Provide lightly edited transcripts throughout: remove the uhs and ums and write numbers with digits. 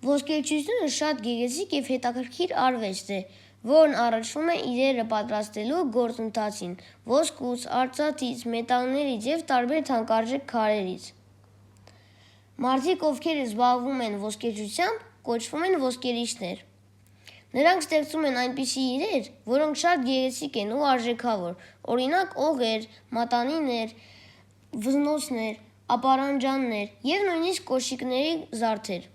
Ոսկերչությունը շատ գեղեցիկ և հետաքրքիր արվեստ է, որն առնչվում է իրերը պատրաստելու գործընթացին ոսկուց, արծաթից, մետաղներից և տարբեր թանկարժեք քարերից։ Մարդիկ, ովքեր զբաղվում են ոսկերչությամբ, կոչվում են ոսկերիչներ։ Նրանք ստեղծում են այնպիսի իրեր, որոնք շատ գեղեցիկ են ու արժեքավոր, օրինակ օղեր, մատանիներ, վզնոցներ, ապարանջաններ և նույնիսկ կոշիկների զարդեր։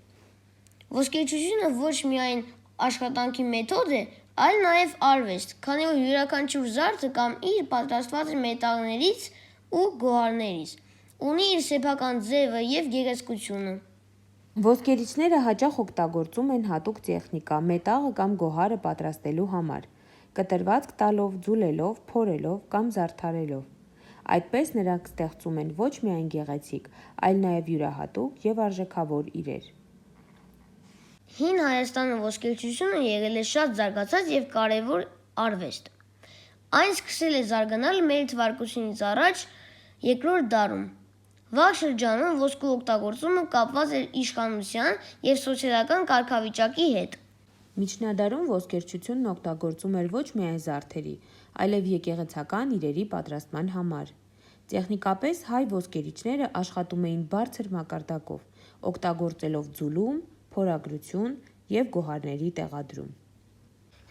Ոսկերչությունը ոչ միայն աշխատանքի մեթոդ է, այլ նաև արվեստ, քանի որ յուրաքանչյուր զարդը կամ իր պատրաստված է մետաղներից ու գոհարներից, ունի իր սեփական ձևը և գեղեցկությունը։ Ոսկերիչները հաճախ օգտագործում են հատուկ տեխնիկա մետաղը կամ գոհարը պատրաստելու համար, կտրվածք տալով, ձուլելով, փորելով կամ զարդարելով։ Այդպես նրանք ստեղծում են ոչ միայն գեղեցիկ, այլ նաև յուրահատուկ և արժեքավոր իրեր։ Հին Հայաստանում ոսկերչությունը եղել է շատ զարգացած և կարևոր արվեստ։ Այն սկսել է զարգանալ մ.թ.ա. երկրորդ դարում։ Վաղ շրջանում ոսկու օգտագործումը կապված էր իշխանության և սոցիալական կարգավիճակի հետ։ Միջնադարում ոսկերչությունն օգտագործում էր ոչ միայն զարդերի, այլև եկեղեցական իրերի պատրաստման համար։ Տեխնիկապես հայ ոսկերիչները աշխատում էին բարձր մակարդակով, օգտագործելով ձուլում, փորագրություն և գոհարների տեղադրում։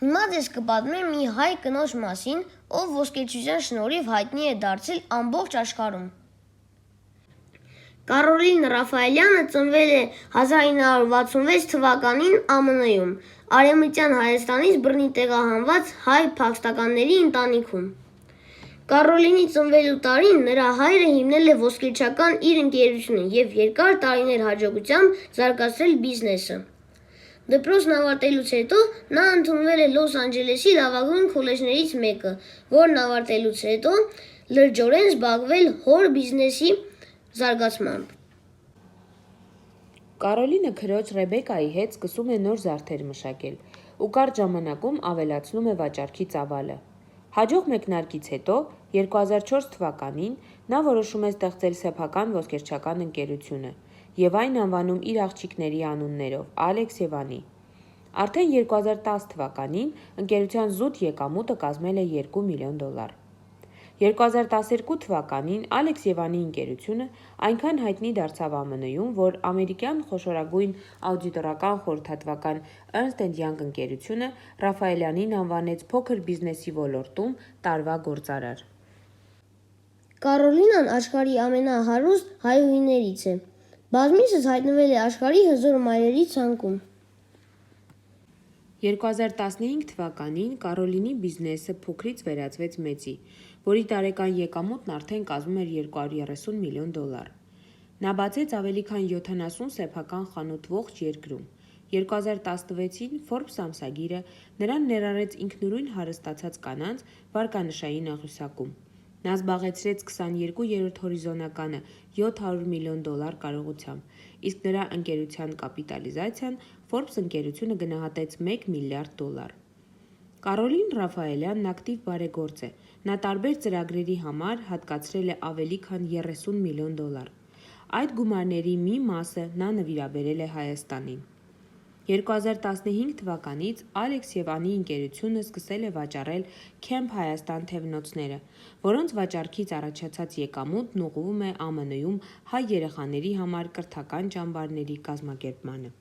Հիմա ձեզ կպատմեմ մի հայ կնոջ մասին, ով ոսկերչության շնորհիվ հայտնի է դարձել ամբողջ աշխարհում։ Կարոլին Ռաֆայելյանը ծնվել է 1966 թվականին ԱՄՆ-ում, Արևմտյան Հայաստանից բռնի տեղահանված հայ փախստականների ընտանիքում։ Կարոլինի ծնվելու տարին նրա հայրը հիմնել է ոսկերչական իր ընկերությունը և երկար տարիներ հաջողությամբ զարգացրել բիզնեսը։ Դպրոցն ավարտելուց հետո նա ընդունվել է Լոս Անջելեսի լավագույն քոլեջներից մեկը, որն ավարտելուց հետո լրջորեն զբաղվել հոր բիզնեսի զարգացմամբ։ Կարոլինը քրոջ Ռեբեկայի հետ սկսում է նոր զարդեր մշակել ու կարճ ժամանակում ավելացնում է վաճառքի ծավալը։ Հաջող մեկնարկից հետո 2004 թվականին նա որոշում է ստեղծել սեփական ոսկերչական ընկերությունը և այն անվանում իր աղջիկների անուններով՝ Ալեքս և Անի։ Արդեն 2010 թվականին ընկերության զուտ եկամուտը կազմել է $2 միլիոն։ 2012 թվականին Ալեքս և Անի ընկերությունը այնքան հայտնի դարձավ ԱՄՆ-ում, որ ամերիկյան խոշորագույն աուդիտորական խորհրդատվական Ernst & Young ընկերությունը Ռաֆայելյանին անվանեց փոքր բիզնեսի ոլորտում տարվա գործարար։ Կարոլինան աշխարհի ամենահարուստ հայուհիներից է։ Բազմիցս հայտնվել է աշխարհի հզոր մայրերի ցանկում։ 2015 թվականին Կարոլինի բիզնեսը փոքրից վերածվեց մեծի, որի տարեկան եկամուտն արդեն կազմում էր $230 միլիոն։ Նա բացեց ավելի քան 70 սեփական խանութ ողջ երկրում։ 2016-ին Forbes ամսագիրը նրան ներառեց ինքնուրույն հարստացած կանանց վարկանշային աղյուսակում։ Նա զբաղեցրեց 22-րդ հորիզոնականը $700 միլիոն կարողությամբ, իսկ նրա ընկերության կապիտալիզացիան Forbes ընկերությունը գնահատեց $1 միլիարդ։ Կարոլին Ռաֆայելյանն ակտիվ բարեգործ է։ Նա տարբեր ծրագրերի համար հատկացրել է ավելի քան $30 միլիոն։ Այդ գումարների մի մասը նա նվիրաբերել է Հայաստանին։ 2015 թվականից Ալեքս և Անի ընկերությունը սկսել է վաճառել Քեմփ Հայաստան թևնոցները, որոնց վաճառքից առաջացած եկամուտն ուղղվում է ԱՄՆ-ում հայ երեխաների համար կրթական ճամբարների կազմակերպմանը։